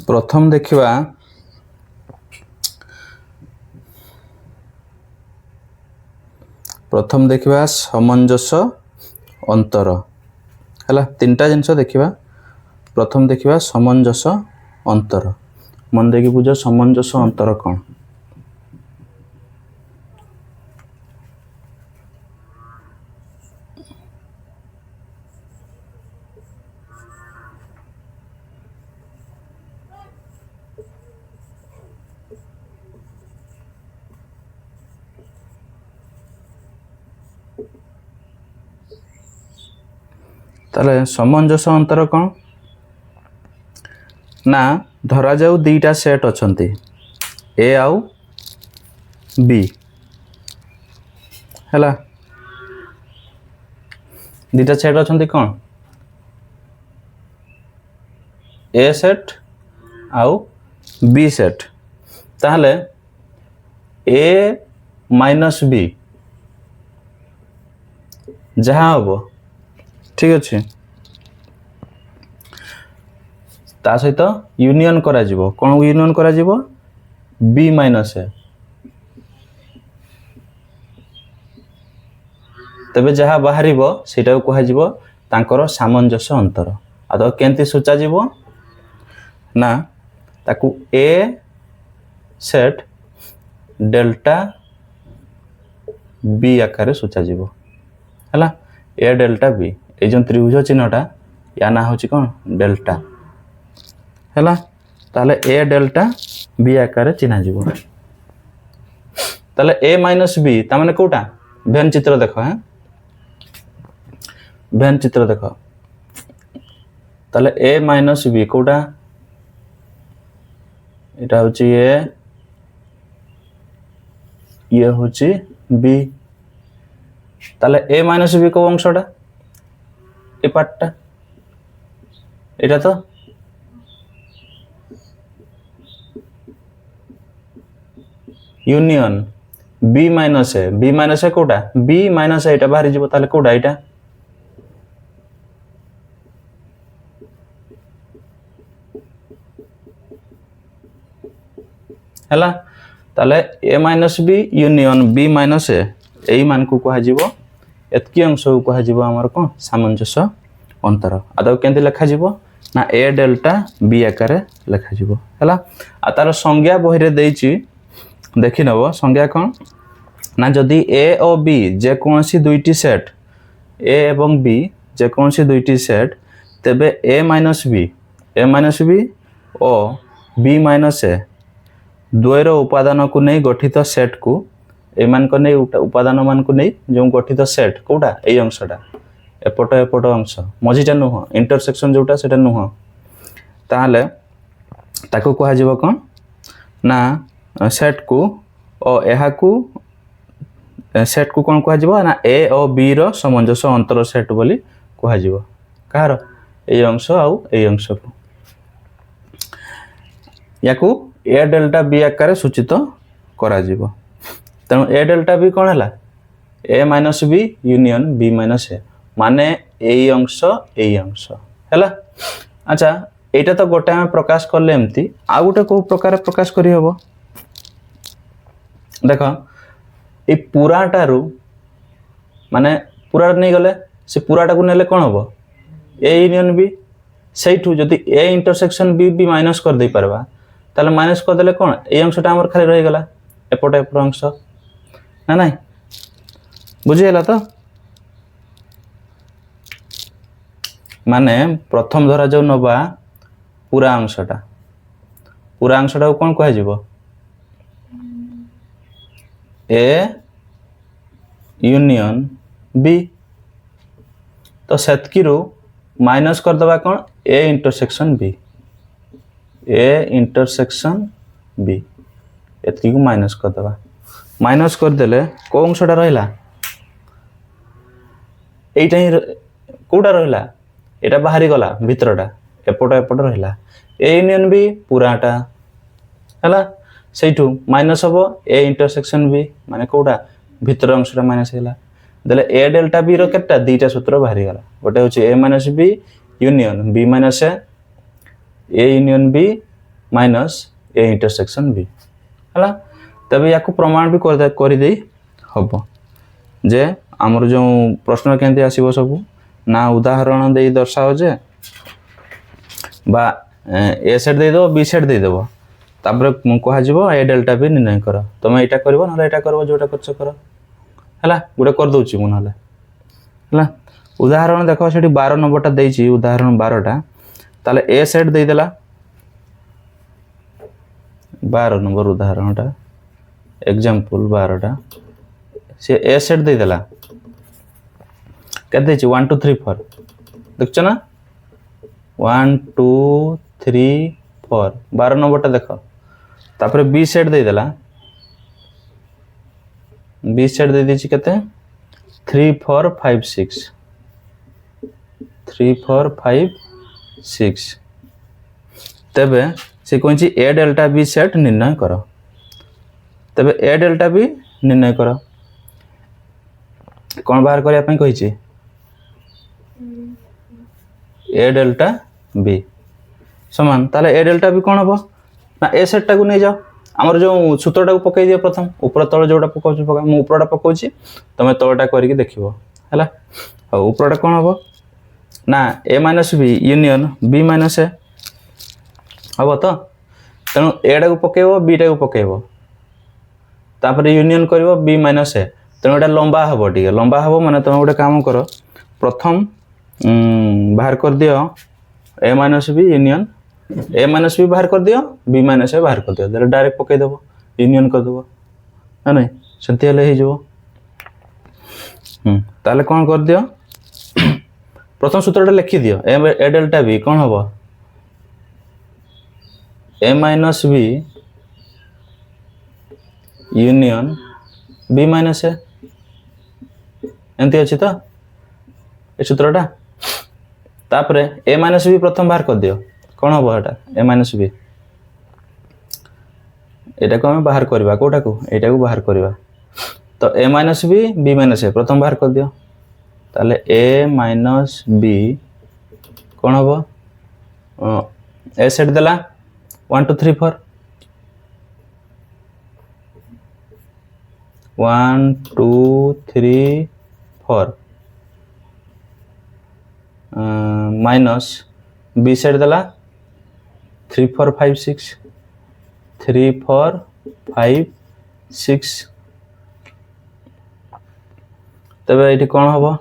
प्रथम देखिबा सामंजस्य अंतर है तीनटा जिनस देखिबा। प्रथम देखिबा सामंजस्य अंतर। मन देखि बुझ सामंजस्य अंतर कौन। ताले सामंजस्य अंतर कौन ना धरा जाऊ दीटा सेट अछंती ए आउ बी हैला। दीटा सेट अछंती कौन ए सेट आउ बी सेट। ताहले ए माइनस बी जहाँ हम ठीक अच्छे ता सहित यूनियन करा जिवो। कौन यूनियन करा जिवो बी माइनस ए। तबे जहाँ बाहर सेटा को कहा जिवो तांकर सामंजस्य अंतर। आ तो केंती सूचा जिवो ना ताकू ए सेट डेल्टा बी आकार सूचा जिवो हैला। ए डेल्टा बी ए जो त्रिभुज चिन्हटा या ना होची कौन डेल्टा हैला। ताले ए डेल्टा बी आकार चिन्हा जिवो। ताले ए माइनस बी ता माने कोटा भेन चित्र देखो हैं भेन चित्र देखो। ताले ए माइनस बी कोटा एटा होची ए ये होची बी। ताले ए माइनस बी को अंशटा ए पार्टटा एटा तो यूनियन बी माइनस ए कोटा बी माइनस एटा बाहर जीवो। ताले कोटा एटा हैला। ताले A minus B union B minus A मान को कहा जीवो एतकी अंश को कहा जीवो हमर कोन सामंजस्य अंतर। आदौ केंति लिखा जीवो ना ए डेल्टा बी आकार लिखा जीवो हैला। आ तार संज्ञा बही रे देइची देखि नबो। संज्ञा कोन ना जदी ए और बी जे कोनसी दुईटी सेट ए एवं बी जे कोनसी दुईटी सेट तबे ए माइनस बी और बी माइनस ए द्वयर उपादान को नहीं गठित सेट को एमान को नहीं उपादान मान को नहीं जो गठित सेट कोटा ए अंशटा एपट एपट अंश मझीटा नुह इंटरसेक्शन जोटा सेटा नुह। ताहले ताको कहा जीवो कोन ना सेट को और एहा को सेट को कौन कहा जीवो ना ए और बी रो सामंजस्य अंतर सेट बोली कहा जीवो। कहार ए अंश आउ ए अंश को याकू ए डेल्टा बी आकार सूचित करा जीवो। तेणु ए डेल्टा बी कौन है A minus B union B minus A माने ए अंश हैला। अच्छा एटा तो गोटे आम प्रकाश कले एमती आ गोटे को प्रकार प्रकाश करी हबो। देखो ए पूराटारू माने पूरा नहीं गले से पूराटा को नेले कौन हबो ए यूनियन बी। सेठू जदि A intersection B B minus कर दे परबा ताले माइनस कर देले कौन ए अंशटा हमर खाली रही गला एपट एपट अंश ना नहीं बुझीला। तो माने प्रथम धरा जो नबा पूरा अंशटा को कौन कह जीवो ए यूनियन बी। तो सेतकी माइनस कर दबा कौन ए इंटरसेक्शन बी एतकी को माइनस कर दबा। माइनस कर देले को अंशटा रहिला एटा ही कोटा रहिला एटा बाहरी गला भितरटा एपट एपट रहिला ए यूनियन बी पूराटा हैला। सेठू माइनस हबो ए इंटरसेक्शन बी माने कोटा भितर अंशटा माइनस हैला। देले ए डेल्टा बी रो केटा दीटा सूत्र बाहरी गला गोटे होची A minus B union B minus A union B minus A intersection B है। तब या प्रमाण भी करदे हम जे आमर जो प्रश्न केमती आसो सब ना उदाहरण दे दर्शाओ जे बा ए सेट देदेव बी सेट देदेव तापर कह ए डेल्टा बी निर्णय कर तुम यहाँ कर ना यहाँ कर जोटा कर है गोटे करदे ना उदाहरण देख से 12 नंबरटा देती उदाहरण 12टा ताले A set देदेला 12 number उदाहरणटा example 12टा C A set देदेला के 1 2 3 4 देख ना 1 2 3 4 12 नंबरटा देख तापर बी सेट देदेला बी सेट दे दी के 3 4 5 6 3 4 5 6 तेबे से कौन ए डेल्टा बी सेट निर्णय कर तेबे ए डेल्टा बी निर्णय कर कौन बाहर करने कही ए डेल्टा बी समान ताले ए डेल्टा बी कौन हम ना ए सेटा को नहीं जाओ आमर जो सूत्रटा को पकई दियो प्रथम ऊपर तल जोटा पकाउछ पका मु ऊपरटा पकाउछि तमे तलटा करके देखिबो हैला आ ऊपरटा कोन हबो ना A minus B union B minus A हबो तो तेणु ए टा को पकेइबो बी टा को पकेइबो तापर यूनियन करबो बी माइनस ए तेणु एटा लंबा हबो ठीक लंबा हबो माने तमे गोटे काम करो प्रथम बाहर कर दियो A minus B union A minus B बाहर कर दियो बी माइनस ए बाहर कर दियो देले डायरेक्ट पकई देबो यूनियन कर देबो ना नहीं सेंती हेले हे जबो ताले कोन कर दियो प्रथम सूत्रटा लिखि दियो ए डेल्टा बी कोन हबो A minus B union B minus A एंती अछि तो ए सूत्रटा तापरे ए माइनस बी प्रथम बाहर कर दियो कौन हम एटा ए माइनस बी एटा को हम बाहर करबा कोटा को एटा को बाहर करबा तो ए माइनस बी बी माइनस ए प्रथम बाहर कर दियो ताले ए माइनस बी कौन हम ए सेट देला 1 2 3 4 1 2 3 4 माइनस बी सेट देला 3 4 5 6 3 4 5 6 तबे एठी कोन हबो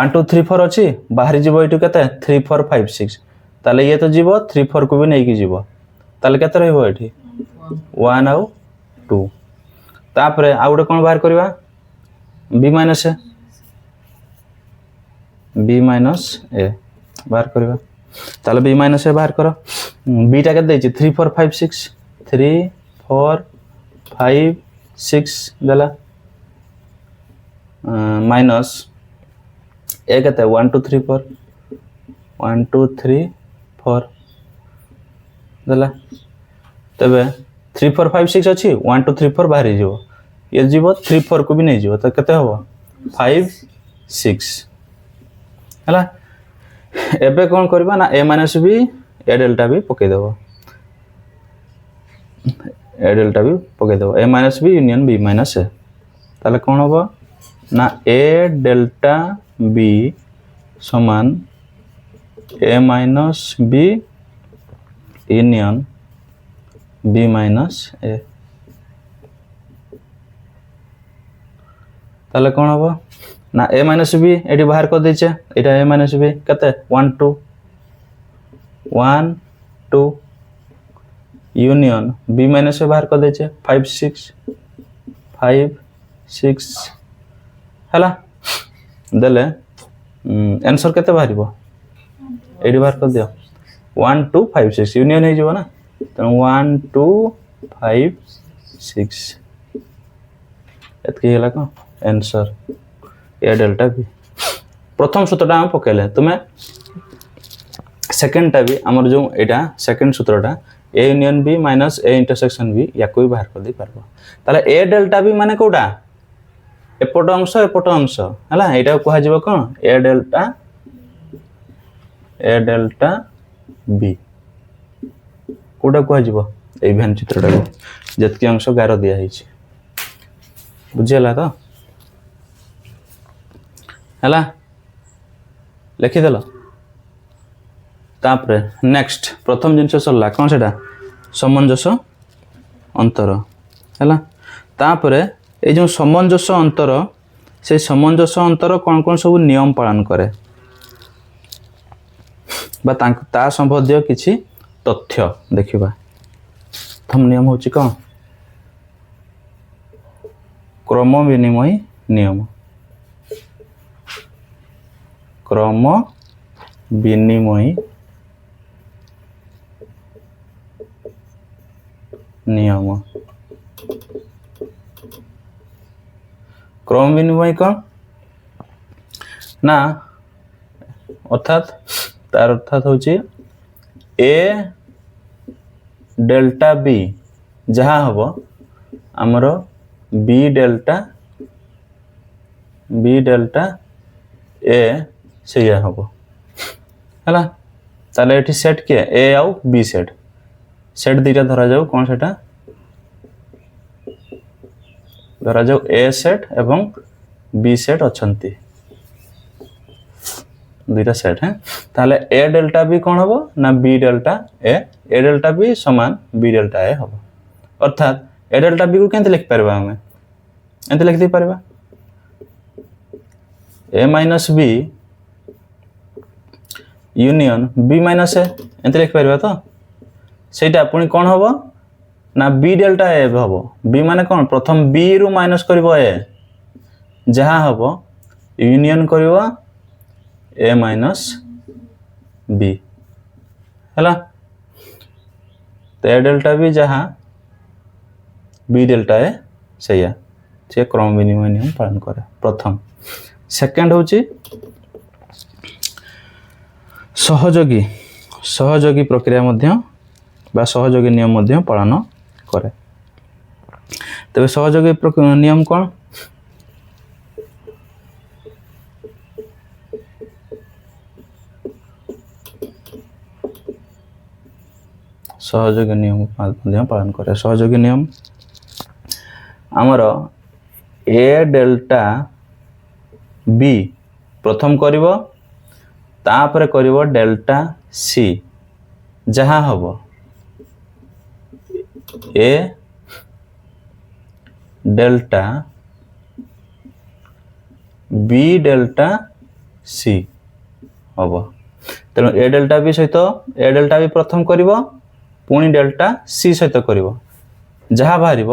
1 2 3 4 अछि बाहर जीवो एठी केते 3 4 5 6 ताले ये तो जीवो 3 4 को भी नै कि जीवो ताले केते रहबो एठी 1 आउ 2 तापरे आ उडे कोन बाहर करबा b माइनस ए बाहर करबा ताले b माइनस ए बाहर करो b टा के देछि 3 4 5 6 3 4 5 6 देला माइनस ए केते 1 2 3 4 1 2 3 4 देला तबे 3 4 5 6 अछि 1 2 3 4 बाहर जीवो ये जीवो 3 4 को भी नहीं जीवो तो केते हो 5 6 हला एबे कोन करबा ना A minus B A delta B पके देबो ए डेल्टा बी पके देबो A minus B union B minus A ताले कोन होबो ना ए डेल्टा बी समान A minus B union B minus A ताले कोन होबो ना ए माइनस बी एटी बाहर कर देछे एटा ए माइनस बी कते 1 2 1 2 यूनियन बी माइनस ए बाहर कर देछे 5 6 5 6 हला देले आंसर केते बाहरिबो एटी बाहर कर दियो 1 2 5 6 यूनियन हे जीवो ना त 1 2 5 6 एतके हला को आंसर ए डेल्टा बी प्रथम सूत्रटा हम पकेले तुमे सेकंड टा भी हमर जो एटा सेकंड सूत्रटा A union B minus A intersection B या कोई बाहर कर दे पारबो ताले ए डेल्टा बी माने कोडा एपट अंश हला एटा कहा जीवो कोन ए डेल्टा बी कोटा कह एभेन चित्रटा जितकी अंश गार दिखाई बुझीगला तो है लिखिदेल तापर नेक्स्ट प्रथम जिनस सरला कौन से सामंजस्य अंतर है तापर ये जो सामंजस्य अंतर से सामंजस्य अंतर कौन कौन सब नियम पालन करे ता संबंधी किसी तथ्य देखा प्रथम नियम हूँ कौन क्रम विनिमय नियम क्रम विनिमय नियम क्रम विनिमय कौन ना अर्थात तार अर्थात हूँ ए डेल्टा बी जहाँ हम आमर बी डेल्टा ए से हम है ताले ये सेट किए ए आउ बी सेट दीटा धरा जाऊ कौन से धरा जाऊ ए सेट एवं बी सेट अच्छी दुईटा सेट है ताले ए डेल्टा बी कौन हम ना B delta A delta B समान बी डेल्टा ए हम अर्थात ए डेल्टा बी को केंते लिख पारबा हमें एंते लिख दे पारबा A minus B union B minus A एंते लिख पारबा तो सेटा पुणी कौन हम ना बी डेल्टा ए हम बी माने कौन प्रथम बी रु माइनस करबो ए जहाँ हम यूनियन करबो ए माइनस बी है तो ए डेल्टा बी जहाँ बी डेल्टा ए से क्रम विनिमय नियम पालन करे प्रथम सेकेंड हूँ सहयोगी सहयोगी प्रक्रिया मध्य बा सहयोगी नियम मध्य पालन करे तेरे सहयोगी नियम कौन सहयोगी नियम पालन करे सहयोगी नियम आमर ए डेल्टा बी प्रथम करिवो तापर करिवो डेल्टा सी जहाँ हम ए डेल्टा बी डेल्टा सी हम तेणु ए डेल्टा बी सहित ए डेल्टा बी प्रथम करिवो पुणी डेल्टा सी सहित करिवो जहाँ बाहर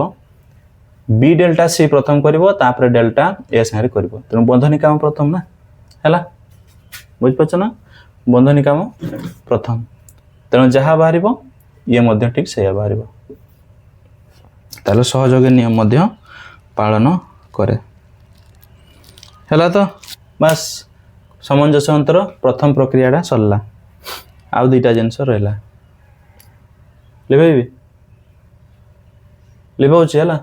बी डेल्टा सी प्रथम करिवो तापर डेल्टा ए सारे करिवो तेणु बंधनी काम प्रथम ना है बुझ पाच ना बंधनी काम प्रथम तेणु जहाँ बाहर ये मध्य ठीक से बाहर ताले सहयोगी नियम मध्य पालन करे है तो बस सामंजस्य अंतर प्रथम प्रक्रियाटा सरला आउ दुईटा जिनस रहा लिभेबी लिभाऊँ है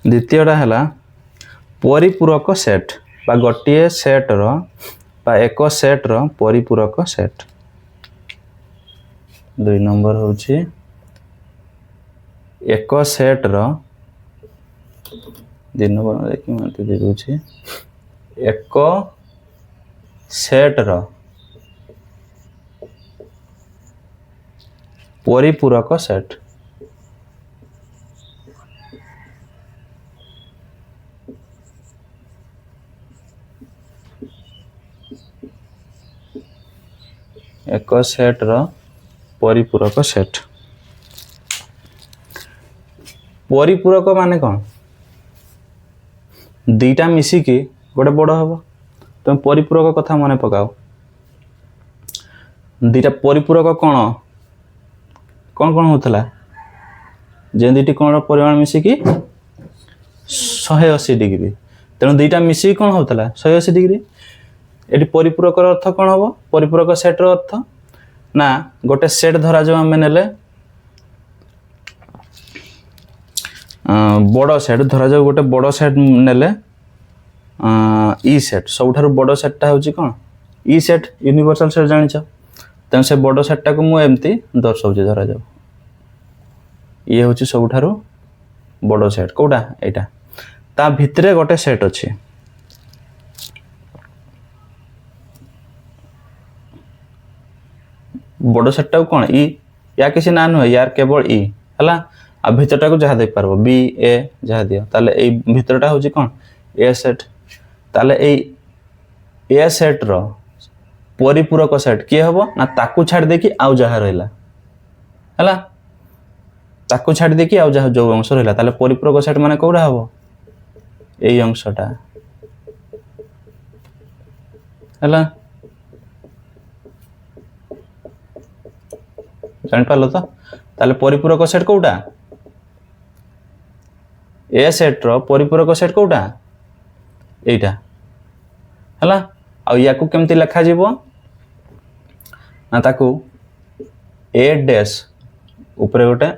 द्वितीयटा है परिपूरक सेट बा गोटे सेट रो बा एक सेट रो परिपूरक सेट दुई नंबर हूँ एक सेट रो दिन देखिए मैं दे दूँ एक सेट रो परिपूरक सेट एक सेट रो परिपूरक सेट परिपूरक माने कौन दीटा मिसिकी गोटे बड़ हम तुम परिपूरक कथा मन पकाओ दीटा परिपूरक कौन कौन कौन होता जे दीटी कौन परिमाण मिसिकी 180 डिग्री तेणु दीटा मिसिकी कौन होता 180 डिग्री ये परिपूरक अर्थ कौन हम परिपूरक सेट अर्थ ना गोटे सेट धरा जो आम ने बड़ सेट धरा जाऊ गोटे बड़ सेट नेले ई सेट सबुठारु बड़ सेटटा होची कोन ई सेट यूनिवर्सल सेट जानिछ तेन से बड़ सेटटा को मु एमती दर्शाउची धरा जाऊ ये होची सबुठारु बड़ सेट कोडा एटा ता भितरे गोटे सेट अछि बड़ सेटटा को कोन ई या किसी ना न यार केवल ई हला आ भितरटा को जहा दे पारबो बी ए जहा दियो ताले ए भितरटा होची कोन ए सेट ताले ए सेट रो परिपूरक सेट के हबो ना ताकू छाड़ दे कि आउ जहा रहला हला ताकू छाड़ दे कि आउ जहा जो अंश रहला ताले परिपूरक सेट माने कोडा हबो एई अंशटा हला जान पालो तो ताले परिपूरक सेट कोडा ए सेट रो परिपूरक सेट कोडा एटा हला आ याकू केमती लिखा जीवो ना ताकू ए डैश ऊपर गोटे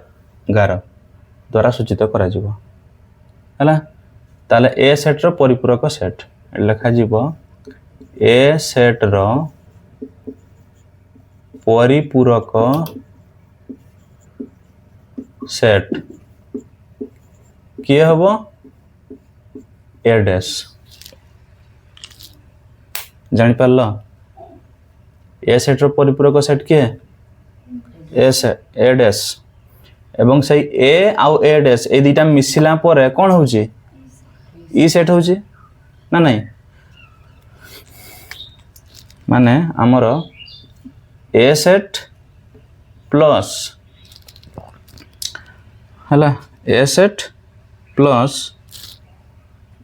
गार द्वारा सूचित करा जीवो हला ताले ए सेट रो परिपूरक सेट लिखा जीवो ए सेट रो परिपूरक सेट किए हबो ए डैश जानि पारलो ए सेट रो परिपूरक सेट किए ए डैश एवं सही ए आउ ए डैश ए दुटा मिसिला परे कोन होउची ई सेट होउची ना नहीं माने हमर ए सेट प्लस हला ए सेट प्लस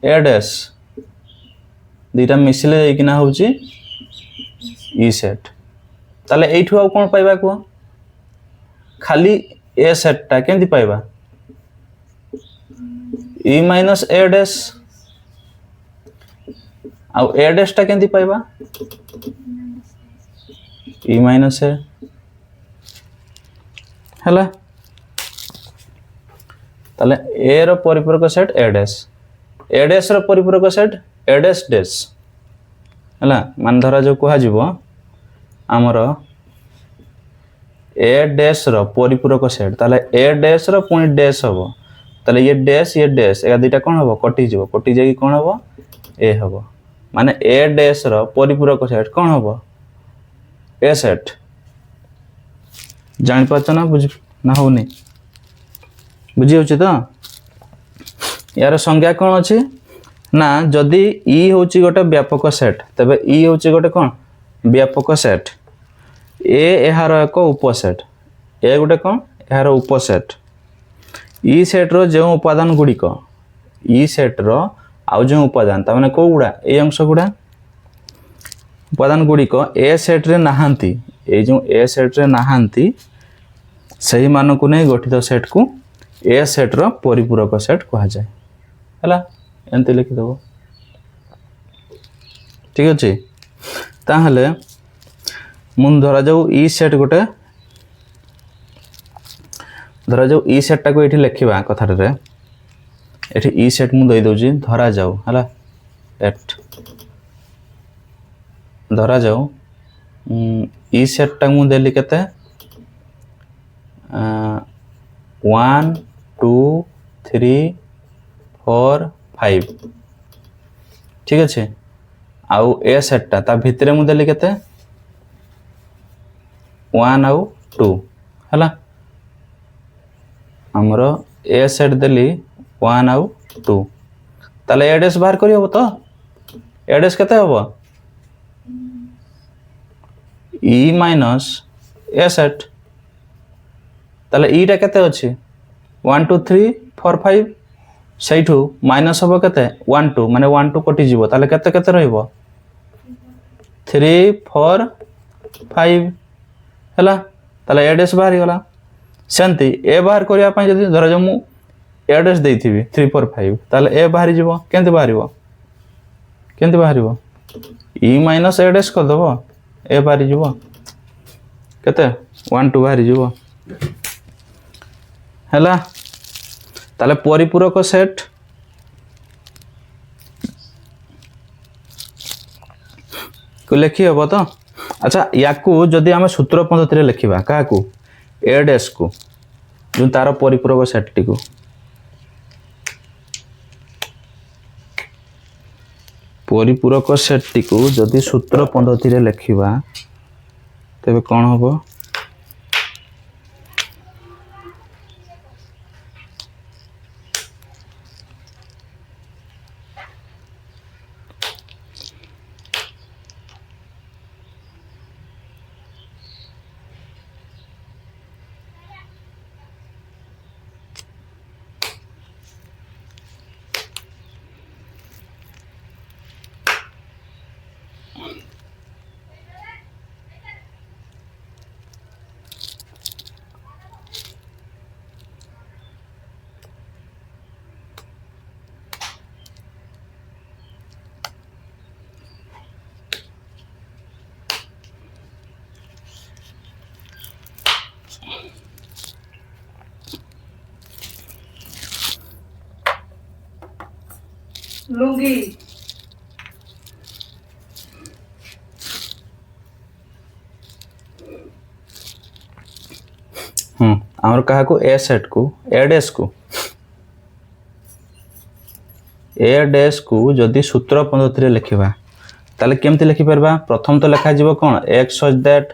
ए डैश दुटा मिसिले जाइकिना होउची ई सेट ताले एठु आ कोन पाइबा को खाली ए सेट टा केंति पाइबा ई माइनस ए डैश आ ए डैश टा केंति पाइबा ई माइनस ए हला ताले ए रो परिपूरक सेट ए डैश रो परिपूरक सेट ए डैश डैश हला मान धरा जो कहा जीवो हमर ए डैश रो परिपूरक सेट ताले ए डैश रो पुनी डैश हबो ताले ये डैश ए दुटा कोन हबो कटि जीवो कटि जाई कोन हबो ए हबो माने ए डैश रो परिपूरक सेट कोन हबो ए सेट जानि पाछ ना बुझ ना होनी बुझी होची तो यार संज्ञा कोन अछि ना जदि ई होची गोटे व्यापक सेट तबे ई होची गोटे कोन व्यापक सेट ए एहार एक उपसेट ए गोटे कोन एहार उपसेट ई सेट रो जे उपादान गुडी को ई सेट रो आउ जे उपादान ता माने को गुडा ए अंश गुडा उपादान गुडी को ए सेट रे नाहांती ए जो ए सेट रे नाहांती सही मान को नै गठित सेट को ए सेट रो परिपूरक सेट कहा जाय हला एंते लिखि दबो ठीक अछि ताहले मुन धरा जाऊ ई सेट गोटे धरा जाऊ ई सेट टा को एठी लिखिबा कथार रे एठी ई सेट मु दई दोजी धरा जाऊ हला एट धरा जाऊ ई सेट टा मु देली केते 1 2 3 4 5 ठीक अच्छे आउ ए सेट ता भितरे मु देली केते 1 आउ 2 हला हमरो ए सेट देली 1 आउ 2 ताले ए डैश बाहर करी हबो तो ए डैश केते हबो ई माइनस ए सेट ताले ई टा केते अछि 1 2 3 4 5 सहीठू माइनस हबो केते 1 2 माने 1 2 कटि जीवो ताले केते केते रहइबो 3 4 5 हला ताले ए डैश बाहर गला सेंती ए बाहर करिया पय जदी धरा जो मु ए डैश देइथिबी 3 4 5 ताले ए बाहर जीवो केंति बाहरिबो ई माइनस ए डैश कर दबो ए बाहर जीवो केते 1 2 बाहर जीवो हला ताले परिपूरक सेट को लिखी हम तो। अच्छा या जदि आम सूत्र पद्धति लिखा क्या ए डैश को जो तार परिपूरक सेट टी को परिपूरक सेट टी को जदि सूत्र पद्धति लिखा तेरे कौन हम लुंगी आमर कहा को ए सेट को ए डैश को जदि सूत्र पद्धति लिखा ताले केमती लिखि परबा प्रथम तो लिखा जीवो कौन एक्स सच दैट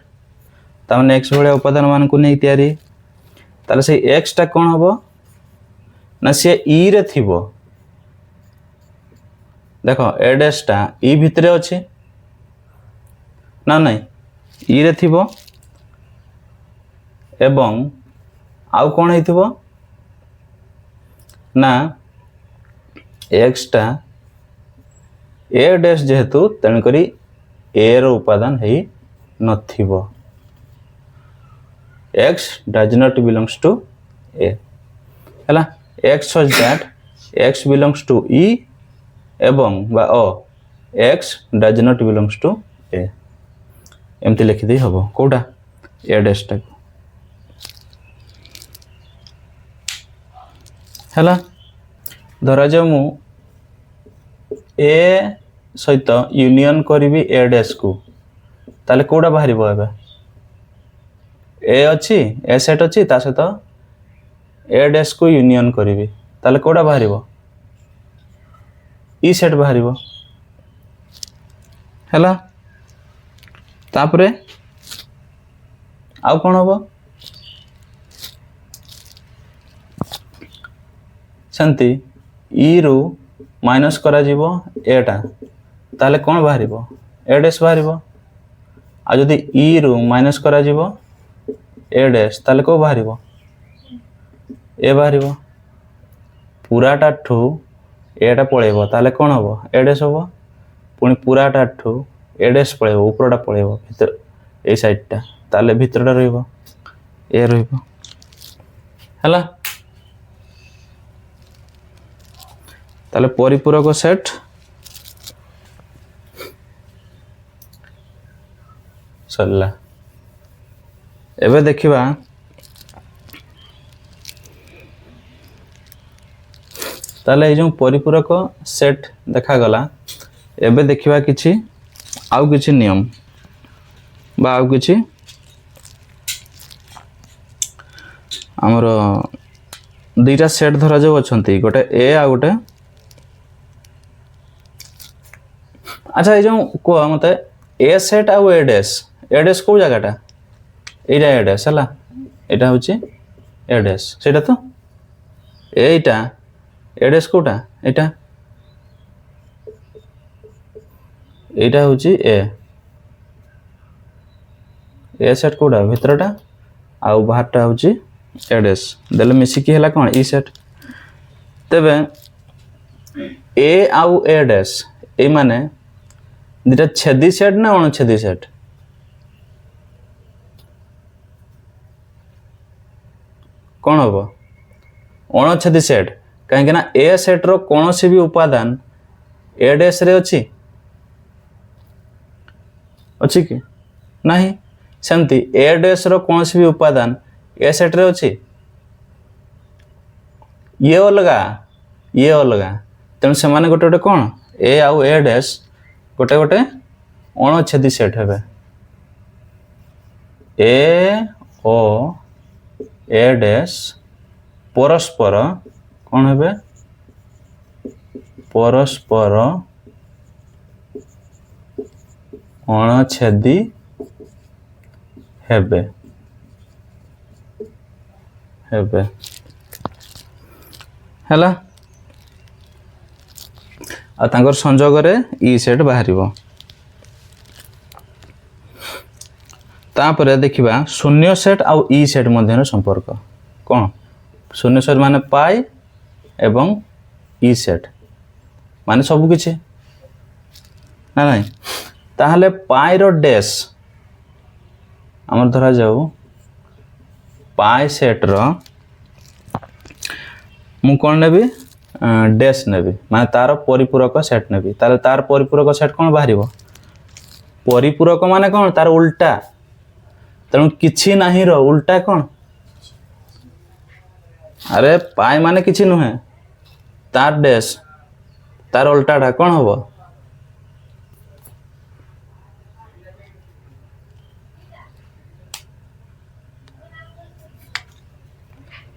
ताने एक्स भलिया उपादान मान को नहीं तैयारी ताले से एक्स टा कौन हबो ना से ई रे थिबो देखो ए डैश टा ई भितरे अछि ना नहीं ई रे थिबो एवं आउ कौन हेतिबो ना एक्स टा ए डैश जेहेतु तेन करी ए रो उपादान है नथिबो X does not belongs to A हला X such that X belongs to E एवं बा ओ X does not belongs to A एमती लिखि दे हबो कोडा ए डैश टा हला धरा जाऊ मु ए सहित यूनियन करी ए डैश को ताले कोडा बाहरी एबे ए अच्छी ए सेट अच्छी ता सहित ए डैश को यूनियन करी ताले कोडा बाहरी ई सेट बाहरी हला तापरे आउ कौन हम सेमती ई रु माइनस करा जीवो एटा ताले कौन बाहर ए डैश बाहर आ जदि ई रु माइनस करा जीवो ए डैश ताले को बाहर ए बाहर पूराटा ठू एटा पळेबो ताले कौन हम ए डैश हम पुणी पूराटा ठू ए डैश पळेबो ऊपरटा पळेबो भीतर ए साइडटा ताले भीतरटा रहइबो ए रहइबो हला ताले परिपूरक सेट सरला एबे देखिबा ताले ए जो परिपूरक सेट देखा गला एबे देखिबा किछि आउ किछि नियम बा आउ किछि हमर दुईटा सेट धरा जाउ अछंती गोटे ए आ गोटे अच्छा ये जो कह मत ए सेट आउ ए डैश को जगहटा एटा ए डैश है यहाँ हूँ ए डैश से तो एटा ए डैश कोटा एटा एटा हूँ ए सेट कोटा भितरटा आउ बाहरटा हूँ ए डैश देले मिसिकी है कौन ई सेट तेबे ए आउ ए डैश ए माने दुटा छेदी सेट ना अणुछेदी सेट कौन हम अणुछेदी सेट कहीं ए सेट रो कौन सी भी उपादान ए डैश रे अच्छी अच्छी कि नहीं सेमती ए डैश रो कौन सी भी उपादान ए सेट रे अच्छी ये अलगा तेणु से गोटे गोटे कौन ए आउ ए डैश गोटे गोटे अणछेदी सेट हेबे ए ओ ए डैश परस्पर कौन हेबे परस्पर अणछेदी हेबे हेबे हैला आ तांकर संजोग रे ई सेट बाहरिबो तापरे देखिबा शून्य सेट आउ ई सेट मध्य संपर्क कौन शून्य सेट माने पाई एवं ई सेट माने सब किछि ना नहीं ताहले पाई रो डैश हमर धरा जाऊ पाई सेट रो मु कौन नेबी डैश नेबी माने तार परिपूरक सेट नेबी ताले तार परिपूरक सेट कौन बाहरिबो परिपूरक माने कौन तार उल्टा तेणु किछि नाही रो उल्टा कौन अरे पाई माने किछि नुहे तार डैश तार उल्टाटा कौन हबो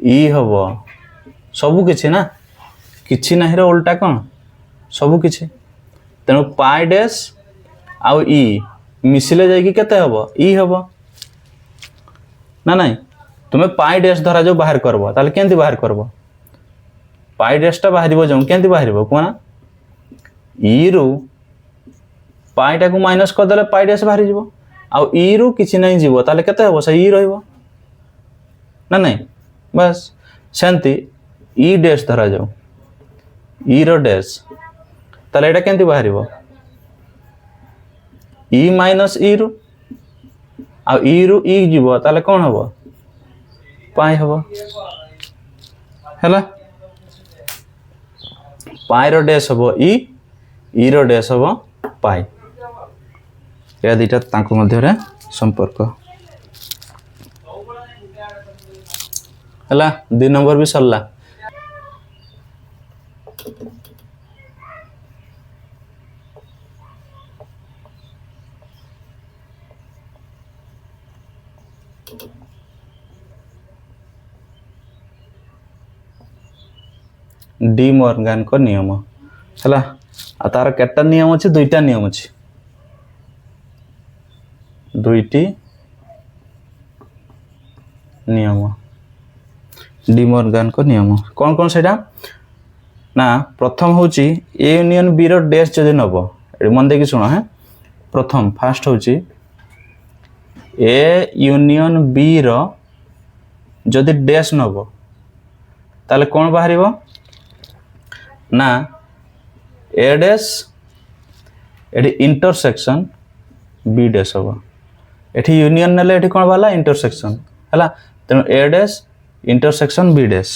ई हबो सबु किछि ना किछि नाही रो उल्टा कौन सबु किछि तेणु पाई डैश आउ ई मिसिले जाई कि केते हबो ई हबो ना नहीं तुम्हें पाई डैश धरा जो बाहर करबो ताले केंति बाहर करबो पाई डैशटा बाहरिबो जो केंति बाहरिबो कोना ई रु पाईटा को माइनस कर देले पाई डैश बाहरी जीवो आउ ई रु किछि नहीं जीवो ताले केते हबो से ई रहइबो ना नहीं बस सेंती ई डैश धरा जाऊ ई रो डैश ताले एटा केंति बाहरिबो ई माइनस ई रु आउ ई रु ई जीवो ताले कोन हबो पाई हबो हैला पाई रो डैश हबो ई रो डैश हबो पाई या दुटा तांको मध्य रे संपर्क हैला 2 नंबर भी सरला डी मॉर्गन को नियम हैला आ तार केटा नियम अछि दुईटा नियम अछि दुईटी नियम डी मॉर्गन को नियम कौन कौन सेटा ना प्रथम होची ए यूनियन बी रो डैश जदि नबो ए मन देखि सुनो है प्रथम फर्स्ट होची ए यूनियन बी रो जदि डैश नबो ताले कौन बाहरिबो ना ए डैश एठी इंटरसेक्शन बी डैश होबो एठी यूनियन नेले एठी कोन वाला इंटरसेक्शन हला तेनु ए डैश इंटरसेक्शन बी डैश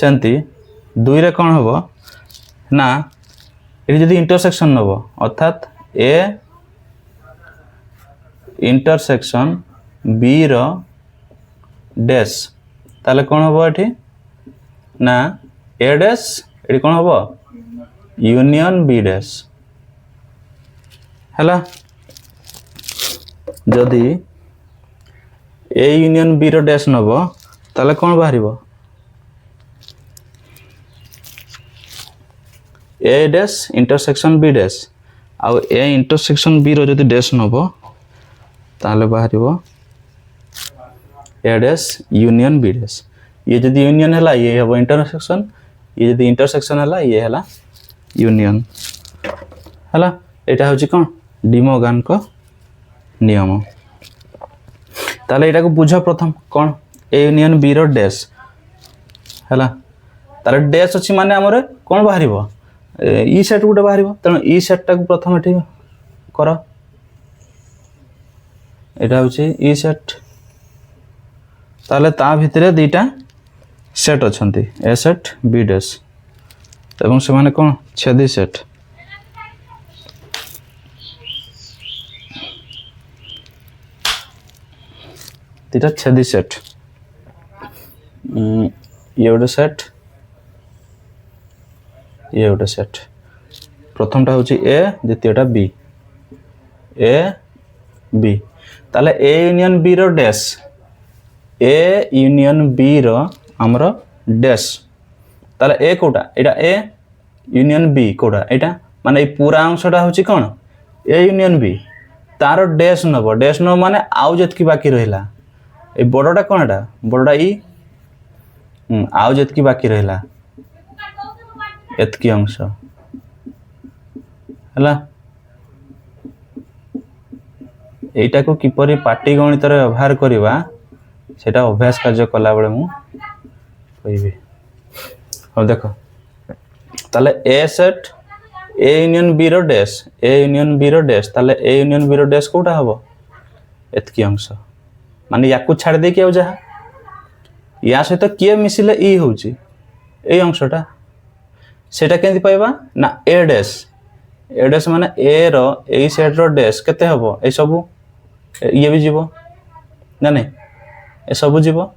सेंती दुई रे कोन होबो ना एठी जदी इंटरसेक्शन नबो अर्थात ए इंटरसेक्शन बी रो डैश ताले कोन होबो एठी ना ए डैश एठी कोन होबो यूनियन बी डैश हला जदि ए यूनियन बी रो डैश नबो ताले कोन बाहरिबो A dash intersection B dash आउ ए इंटरसेक्शन बी रो जदि डैश नबो ताले बाहरिबो A dash union B dash ये जदि यूनियन हला ये हबो इंटरसेक्शन ये जदि इंटरसेक्शन हला ये हला यूनियन हला एटा होची कोन डी मॉर्गन को नियम ताले एटा को बुझो प्रथम कोन ए यूनियन बी रो डैश हला ताले डैश अछि माने हमरे कोन बाहरिबो ई सेट गुटे बाहरिबो तनो ई सेट टा को प्रथम एठी करो एटा होची ई सेट ताले ता भितरे दुईटा सेट अछंती ए सेट बी डैश एवं से माने कोन छेदी सेट दुईटा छेदी सेट ये गोटे सेट ये गोटे सेट प्रथमटा हूँ ए द्वितीयटा बी ए बी ताले ए यूनियन बी रो डैश ए यूनियन बी रो हमर डैश ताले ए कोटा एटा ए यूनियन बी कोटा एटा माने पूरा अंशटा हूँ कौन ए यूनियन बी तार डैश नब माने आउ जतकी बाकी रहिला ए बड़टा कौन एटा बड़टा ई आउ जतकी बाकी रहिला एतकी अंश हला एटा को किपरि पाटी गणित रे व्यवहार करबा सेटा अभ्यास कार्य कला बेले मु कहबी हो देखो ताले A set A union B रो डैश ए यूनियन बी रो डैश ताले ए यूनियन बी रो डैश कोटा हबो एतकी अंश माने याकू छाड़ दे कि आ जा या सहित किए मिसिले ई होउची ए अंशटा सेटा केंति पाइबा ना ए डैश माने ए रो ए सेट रो डैश केते हबो ए सब ये भी जीवो ना नहीं ए सब जीवो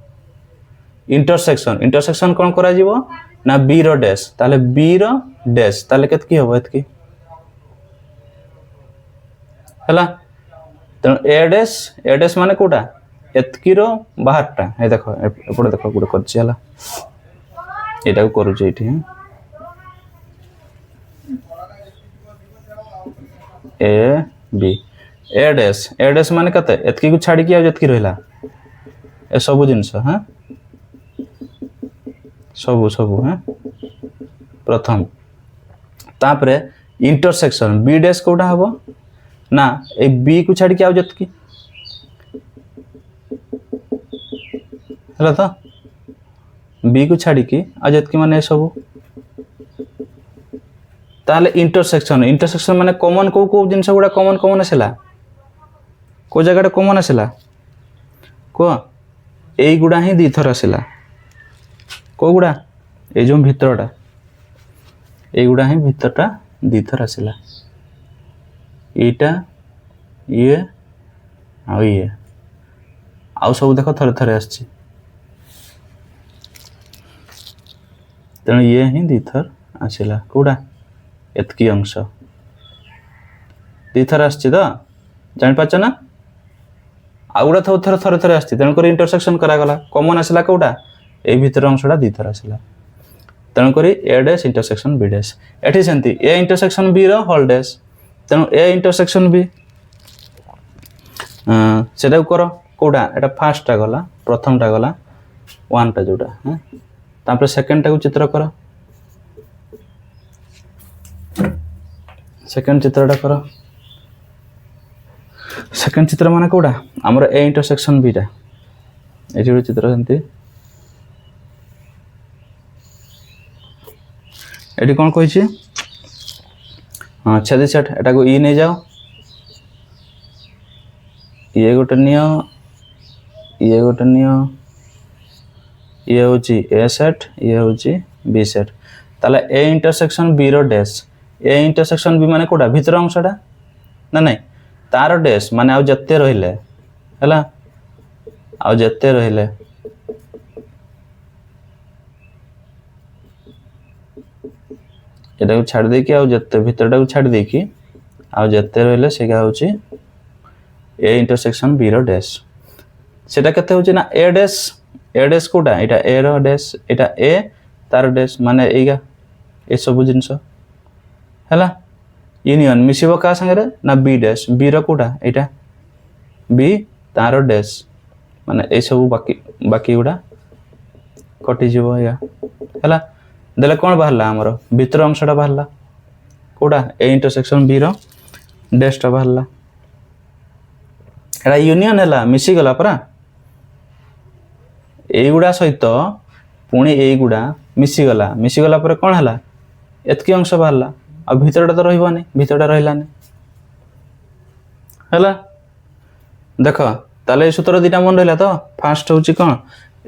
इंटरसेक्शन कौन करा जीवो ना बी रो डैश ताले बी रो डैश ताले केतकी हबो एतकी हला त ए डैश माने कोटा एतकी रो बाहरटा ए देखो एपडे देखो गुड करछि हला एटा को करू छै एठी ए बी ए डैश माने कते एतकी को छाड़ी कि आ जतकी रहला ए सब जिंस हां सब हां प्रथम तापरे इंटरसेक्शन बी डैश कोटा हबो ना ए बी को छाड़ी कि आ जतकी हला तो बी को छाड़ी कि आ जतकी माने सब ताले इंटरसेक्शन माने कॉमन को जिंस गुडा कॉमन आसला को जगह कॉमन आसला को एई गुडा ही दी थर आसला को गुडा ए जो भीतरटा एई गुडा ही भीतरटा दी थर आसला एटा ये आ ये आउ सब देखो थरे थरे आछि तेणु ये ही दी थर आसला कोडा एतकी अंश दी थर आछि तो जान पाछ ना आउडा थर थरे थरे आछि तेणु कर इंटरसेक्शन करा गला कॉमन आसला कोडा ए भीतर अंशटा दी थर आसला तेणु कर A dash intersection B dash एठी सेंती ए इंटरसेक्शन बी रो होल डैश तेणु ए इंटरसेक्शन बी सेटा करो कोडा एटा फर्स्टटा गला प्रथमटा गला वन टा जोटा हां तापर सेकंड टा को चित्र करो सेकंड चित्रटा करो सेकंड चित्र माने कोडा हमर ए इंटरसेक्शन बी टा एठी गोटे चित्र सेंती एठी कोन कहि छी हां छेदी सेट एटा को ई नै जाओ ये गोटे नियो ये गोटे नियो ये होची ए सेट ये होची बी सेट ताले ए इंटरसेक्शन बी रो डैश ए इंटरसेक्शन बी माने कोडा भीतर अंशटा ना नहीं तार डैश माने आ जत्ते रहिले हला आ जत्ते रहिले एटा को छाड़ दे कि आ जत्ते भीतरटा को छाड़ दे कि आ जत्ते रहिले सेगा होची ए इंटरसेक्शन बी रो डैश सेटा केते होची ना ए डैश कोडा एटा ए रो डैश एटा ए तार डैश माने एगा ए सब जिंस हला यूनियन मिसिबो का संगे ना बी डैश बी रो कोडा एटा बी तार डैश माने ए सब बाकी गुडा कटि जीवो या हला देले कोन बाहरला हमर भीतर अंशटा बाहरला कोडा ए इंटरसेक्शन बी रो डैशटा बाहरला एटा यूनियन हला मिसी गला परा एई गुडा सहित पुणी एई गुडा मिसी गला पर कोन हला एतकी अंश बाहरला आ भीतरटा तो रहिबो नै भीतरटा रहिलानी हला देखो ताले सूत्र दिटा मन रहला तो फर्स्ट होची कोन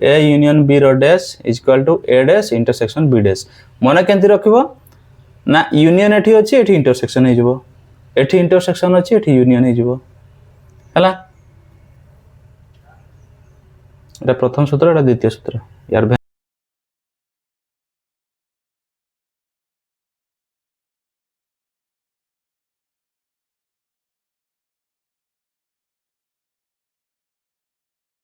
ए यूनियन बी रो dash is equal to A dash intersection B dash मन केंति रखिबो ना यूनियन एठी अछि एठी इंटरसेक्शन हे जिवो एठी इंटरसेक्शन अछि एठी यूनियन हे जिवो हला এটা প্রথম সূত্র এটা দ্বিতীয় সূত্র यार